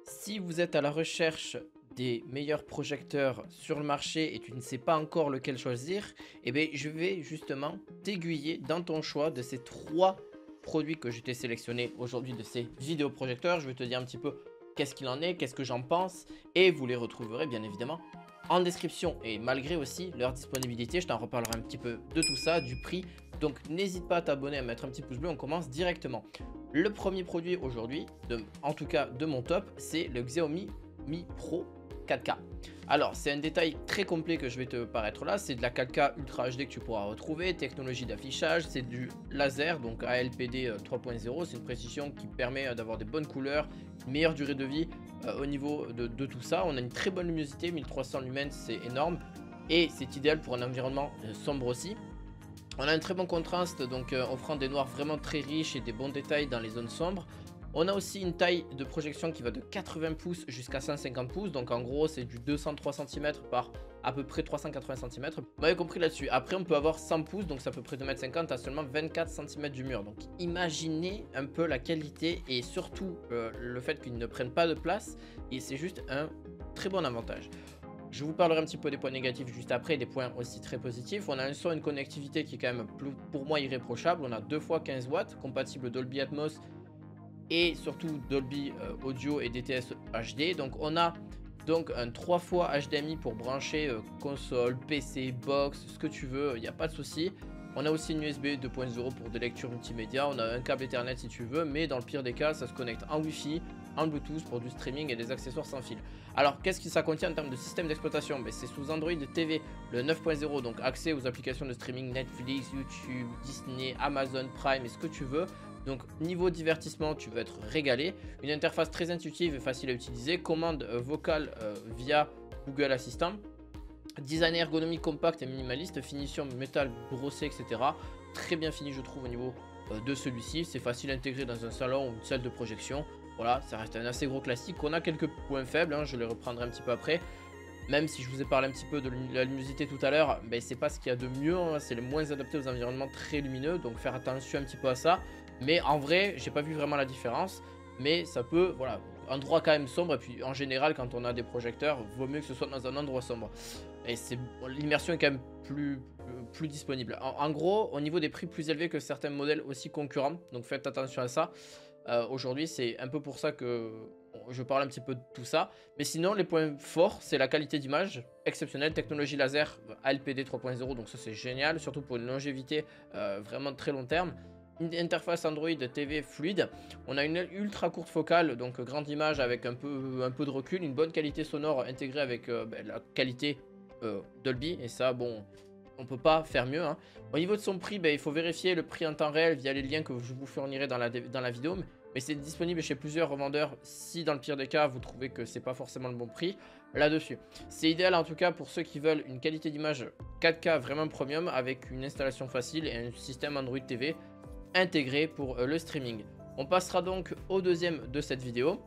Si vous êtes à la recherche des meilleurs projecteurs sur le marché et tu ne sais pas encore lequel choisir, eh bien, je vais justement t'aiguiller dans ton choix de ces trois produits que je t'ai sélectionnés aujourd'hui de ces vidéoprojecteurs. Je vais te dire un petit peu qu'est-ce qu'il en est, qu'est-ce que j'en pense et vous les retrouverez bien évidemment en description et malgré aussi leur disponibilité. Je t'en reparlerai un petit peu de tout ça, du prix. Donc n'hésite pas à t'abonner, à mettre un petit pouce bleu, on commence directement. Le premier produit aujourd'hui, en tout cas de mon top, c'est le Xiaomi Mi Pro 4K. Alors, c'est un détail très complet que je vais te paraître là. C'est de la 4K Ultra HD que tu pourras retrouver, technologie d'affichage, c'est du laser, donc ALPD 3.0. C'est une précision qui permet d'avoir des bonnes couleurs, une meilleure durée de vie au niveau de tout ça. On a une très bonne luminosité, 1300 lumens, c'est énorme. Et c'est idéal pour un environnement sombre aussi. On a un très bon contraste, donc offrant des noirs vraiment très riches et des bons détails dans les zones sombres. On a aussi une taille de projection qui va de 80 pouces jusqu'à 150 pouces. Donc en gros, c'est du 203 cm par à peu près 380 cm. Vous m'avez compris là-dessus. Après, on peut avoir 100 pouces, donc c'est à peu près 2,50 m à seulement 24 cm du mur. Donc imaginez un peu la qualité et surtout le fait qu'ils ne prennent pas de place. Et c'est juste un très bon avantage. Je vous parlerai un petit peu des points négatifs juste après, des points aussi très positifs. On a un son et une connectivité qui est quand même pour moi irréprochable. On a 2 fois 15 watts, compatible Dolby Atmos et surtout Dolby Audio et DTS HD. Donc on a donc un 3 fois HDMI pour brancher console, PC, box, ce que tu veux, il n'y a pas de souci. On a aussi une USB 2.0 pour des lectures multimédia, on a un câble Ethernet si tu veux, mais dans le pire des cas, ça se connecte en Wi-Fi, en Bluetooth pour du streaming et des accessoires sans fil. Alors, qu'est-ce que ça contient en termes de système d'exploitation? C'est sous Android TV, le 9.0, donc accès aux applications de streaming Netflix, YouTube, Disney, Amazon Prime et ce que tu veux. Donc, niveau divertissement, tu vas être régalé. Une interface très intuitive et facile à utiliser. Commande vocale via Google Assistant. Design ergonomique compact et minimaliste, finition métal brossé, etc. Très bien fini je trouve au niveau de celui-ci. C'est facile à intégrer dans un salon ou une salle de projection. Voilà, ça reste un assez gros classique. On a quelques points faibles, hein, je les reprendrai un petit peu après. Même si je vous ai parlé un petit peu de la luminosité tout à l'heure, c'est pas ce qu'il y a de mieux, hein. C'est le moins adapté aux environnements très lumineux, donc faire attention un petit peu à ça. Mais en vrai, j'ai pas vu vraiment la différence. Mais ça peut, voilà, endroit quand même sombre. Et puis en général, quand on a des projecteurs, vaut mieux que ce soit dans un endroit sombre. Et l'immersion est quand même plus disponible. En gros, au niveau des prix plus élevés que certains modèles aussi concurrents, donc faites attention à ça. Aujourd'hui, c'est un peu pour ça que je parle un petit peu de tout ça. Mais sinon, les points forts, c'est la qualité d'image exceptionnelle, technologie laser ALPD 3.0, donc ça c'est génial, surtout pour une longévité vraiment très long terme. Une interface Android TV fluide. On a une ultra courte focale, donc grande image avec un peu de recul, une bonne qualité sonore intégrée avec la qualité Dolby, et ça, bon, on peut pas faire mieux, hein. Au niveau de son prix, il faut vérifier le prix en temps réel via les liens que je vous fournirai dans la vidéo, mais c'est disponible chez plusieurs revendeurs si dans le pire des cas vous trouvez que c'est pas forcément le bon prix là-dessus. C'est idéal en tout cas pour ceux qui veulent une qualité d'image 4K vraiment premium avec une installation facile et un système Android TV intégré pour le streaming. On passera donc au deuxième de cette vidéo.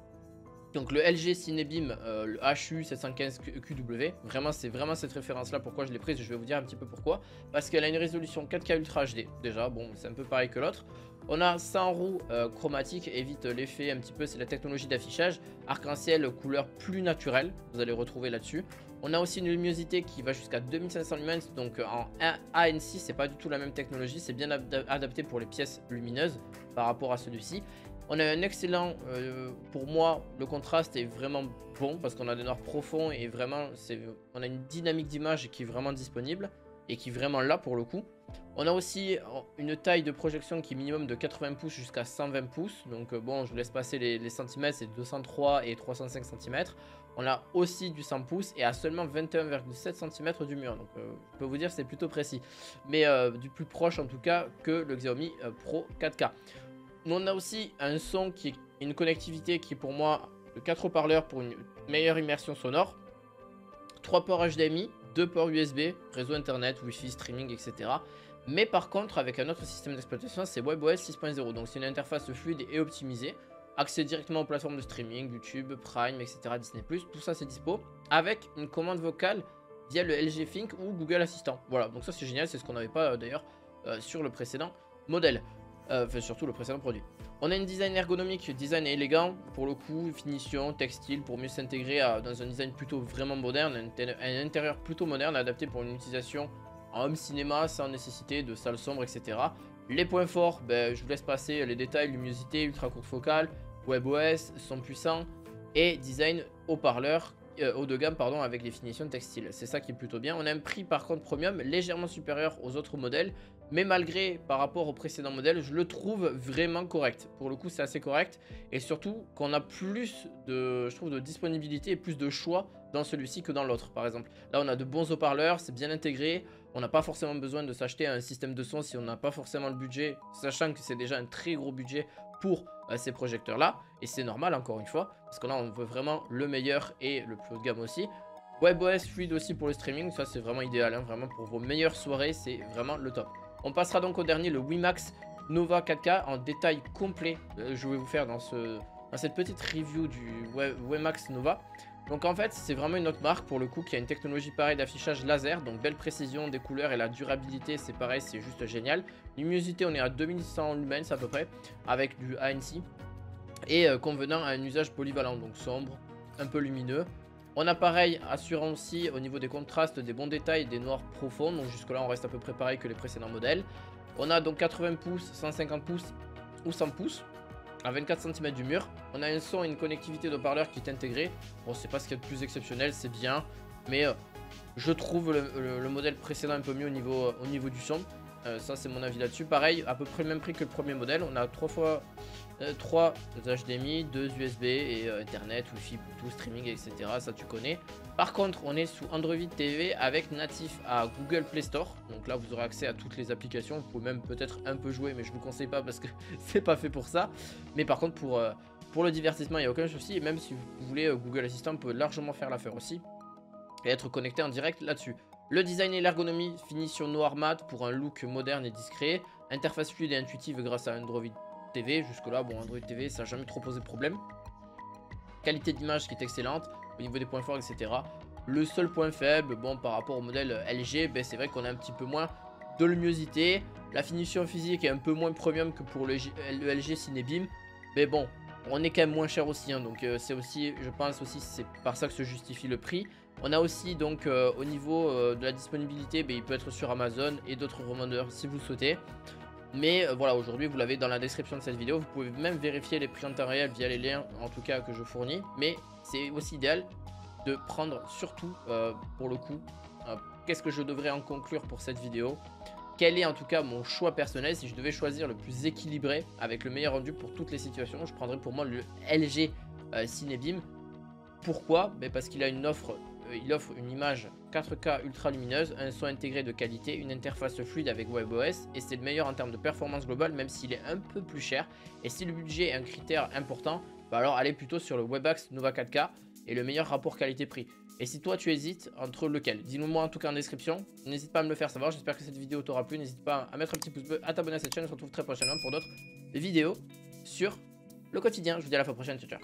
Donc le LG Cinebeam, le HU715QW, vraiment c'est vraiment cette référence là, pourquoi je l'ai prise, je vais vous dire un petit peu pourquoi. Parce qu'elle a une résolution 4K Ultra HD, déjà, bon c'est un peu pareil que l'autre. On a 100 roues chromatiques, évite l'effet un petit peu, c'est la technologie d'affichage, arc-en-ciel, couleur plus naturelle, vous allez retrouver là-dessus. On a aussi une luminosité qui va jusqu'à 2500 lumens, donc en ANC, c'est pas du tout la même technologie, c'est bien adapté pour les pièces lumineuses par rapport à celui-ci. On a un excellent, pour moi, le contraste est vraiment bon parce qu'on a des noirs profonds et vraiment, on a une dynamique d'image qui est vraiment disponible et qui est vraiment là pour le coup. On a aussi une taille de projection qui est minimum de 80 pouces jusqu'à 120 pouces. Donc bon, je vous laisse passer les centimètres, c'est 203 et 305 cm. On a aussi du 100 pouces et à seulement 21,7 cm du mur. Donc je peux vous dire c'est plutôt précis. Mais du plus proche en tout cas que le Xiaomi Pro 4K. On a aussi un son qui est une connectivité qui est pour moi de 4 haut-parleurs pour une meilleure immersion sonore. 3 ports HDMI, 2 ports USB, réseau internet, Wi-Fi, streaming, etc. Mais par contre, avec un autre système d'exploitation, c'est WebOS 6.0. Donc c'est une interface fluide et optimisée. Accès directement aux plateformes de streaming, YouTube, Prime, etc. Disney+. Tout ça c'est dispo. Avec une commande vocale via le LG Think ou Google Assistant. Voilà, donc ça c'est génial, c'est ce qu'on n'avait pas d'ailleurs sur le précédent modèle. Enfin, surtout le précédent produit. On a une design ergonomique, design élégant, pour le coup, finition, textile, pour mieux s'intégrer dans un design plutôt vraiment moderne, un intérieur plutôt moderne, adapté pour une utilisation en home cinéma sans nécessité de salle sombre, etc. Les points forts, ben, je vous laisse passer les détails, luminosité, ultra courte focale, WebOS, son puissant et design haut-parleur, haut de gamme pardon, avec les finitions textiles. C'est ça qui est plutôt bien. On a un prix par contre premium légèrement supérieur aux autres modèles, mais malgré par rapport au précédent modèle, je le trouve vraiment correct. Pour le coup, c'est assez correct et surtout qu'on a plus de, je trouve, de disponibilité et plus de choix dans celui-ci que dans l'autre. Par exemple, là on a de bons haut-parleurs, c'est bien intégré. On n'a pas forcément besoin de s'acheter un système de son si on n'a pas forcément le budget, sachant que c'est déjà un très gros budget pour ces projecteurs là, et c'est normal encore une fois, parce que là on veut vraiment le meilleur et le plus haut de gamme aussi. WebOS fluide aussi pour le streaming, ça c'est vraiment idéal, hein, vraiment pour vos meilleures soirées, c'est vraiment le top. On passera donc au dernier, le WiMAX Nova 4K en détail complet, je vais vous faire dans cette petite review du WiMAX Nova. Donc en fait c'est vraiment une autre marque pour le coup qui a une technologie pareille d'affichage laser, donc belle précision des couleurs et la durabilité c'est pareil, c'est juste génial. Luminosité on est à 2100 lumens à peu près avec du ANC et convenant à un usage polyvalent, donc sombre, un peu lumineux. On a pareil assurant aussi au niveau des contrastes, des bons détails, des noirs profonds, donc jusque là on reste à peu près pareil que les précédents modèles. On a donc 80 pouces, 150 pouces ou 100 pouces. À 24 cm du mur, on a un son et une connectivité d'haut-parleur qui est intégrée. Bon, c'est pas ce qu'il y a de plus exceptionnel, c'est bien, mais je trouve le modèle précédent un peu mieux au niveau du son. Ça, c'est mon avis là-dessus. Pareil, à peu près le même prix que le premier modèle. On a 3 HDMI, 2 USB et Internet, Wi-Fi, Bluetooth, streaming, etc. Ça, tu connais. Par contre, on est sous Android TV avec natif à Google Play Store. Donc là, vous aurez accès à toutes les applications. Vous pouvez même peut-être un peu jouer, mais je vous conseille pas parce que c'est pas fait pour ça. Mais par contre, pour le divertissement, il n'y a aucun souci. Et même si vous voulez Google Assistant, vous pouvez largement faire l'affaire aussi et être connecté en direct là-dessus. Le design et l'ergonomie, finition noir mat pour un look moderne et discret. Interface fluide et intuitive grâce à Android TV. Jusque là, bon, Android TV, ça n'a jamais trop posé de problème. Qualité d'image qui est excellente au niveau des points forts, etc. Le seul point faible, bon, par rapport au modèle LG, ben, c'est vrai qu'on a un petit peu moins de luminosité. La finition physique est un peu moins premium que pour le LG Cinebeam. Mais bon, on est quand même moins cher aussi, hein, donc c'est aussi, je pense aussi, c'est par ça que se justifie le prix. On a aussi donc au niveau de la disponibilité, ben, il peut être sur Amazon et d'autres revendeurs si vous le souhaitez. Mais voilà, aujourd'hui vous l'avez dans la description de cette vidéo. Vous pouvez même vérifier les prix en temps réel via les liens en tout cas que je fournis. Mais c'est aussi idéal de prendre surtout pour le coup, qu'est-ce que je devrais en conclure pour cette vidéo? Quel est en tout cas mon choix personnel? Si je devais choisir le plus équilibré avec le meilleur rendu pour toutes les situations, je prendrais pour moi le LG Cinebeam. Pourquoi? Parce qu'il a une offre, il offre une image 4K ultra lumineuse, un son intégré de qualité, une interface fluide avec WebOS et c'est le meilleur en termes de performance globale même s'il est un peu plus cher. Et si le budget est un critère important, bah alors allez plutôt sur le WebMAX Nova 4K et le meilleur rapport qualité-prix. Et si toi tu hésites entre lequel, dis-le moi en tout cas en description, n'hésite pas à me le faire savoir, j'espère que cette vidéo t'aura plu, n'hésite pas à mettre un petit pouce bleu, à t'abonner à cette chaîne, on se retrouve très prochainement pour d'autres vidéos sur le quotidien. Je vous dis à la fois prochaine, ciao ciao.